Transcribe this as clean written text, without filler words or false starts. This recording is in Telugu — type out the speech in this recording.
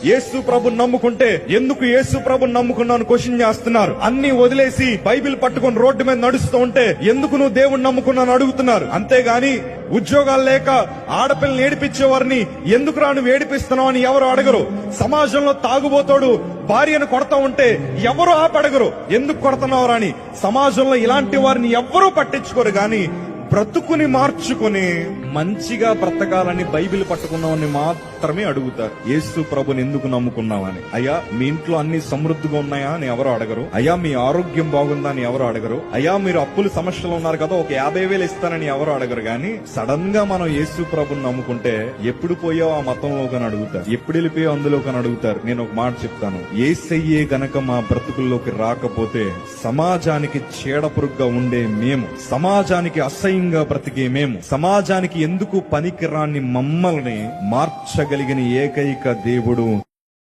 యేసు ప్రభుని నమ్ముకుంటే ఎందుకు యేసు ప్రభుని నమ్ముకున్నాను క్వశ్చన్ చేస్తున్నారు. అన్ని వదిలేసి బైబిల్ పట్టుకొని రోడ్డు మీద నడుస్తూ ఉంటే ఎందుకు నువ్వు దేవుణ్ణి నమ్ముకున్నాను అడుగుతున్నారు. అంతేగాని ఉద్యోగాలు లేక ఆడపిల్లని ఏడిపించే వారిని ఎందుకు రాను ఏడిపిస్తున్నావు అని ఎవరు అడగరు. సమాజంలో తాగుబోతోడు భార్యను కొడతా ఉంటే ఎవరు ఆపడగరు, ఎందుకు కొడుతున్నావు అని. సమాజంలో ఇలాంటి వారిని ఎవ్వరూ పట్టించుకోరు. గాని బ్రతుకుని మార్చుకుని మంచిగా బ్రతకాలని బైబిల్ పట్టుకున్నావని మాత్రమే అడుగుతారు. యేసు ప్రభుని ఎందుకు నమ్ముకున్నావని. అయ్యా మీ ఇంట్లో అన్ని సమృద్ధిగా ఉన్నాయా అని ఎవరు అడగరు. అయ్యా మీ ఆరోగ్యం బాగుందా అని ఎవరు అడగరు. అయ్యా మీరు అప్పులు సమస్యలు ఉన్నారు కదా ఒక 50,000 ఇస్తానని ఎవరు అడగరు. గాని సడన్ గా మనం యేసు ప్రభుని నమ్ముకుంటే ఎప్పుడు పోయావు ఆ మతంలో అని అడుగుతారు, ఎప్పుడు వెళ్ళిపోయావు అందులో అని అడుగుతారు. నేను ఒక మాట చెప్తాను, యేసయ్యే గనక మా బ్రతుకుల్లోకి రాకపోతే సమాజానికి చీడపురుగ్గా ఉండే మేము, సమాజానికి అసహ్యంగా బ్రతికే మేము, సమాజానికి ఎందుకు పనికిరాని మమ్మల్ని మార్చగలిగిన ఏకైక దేవుడు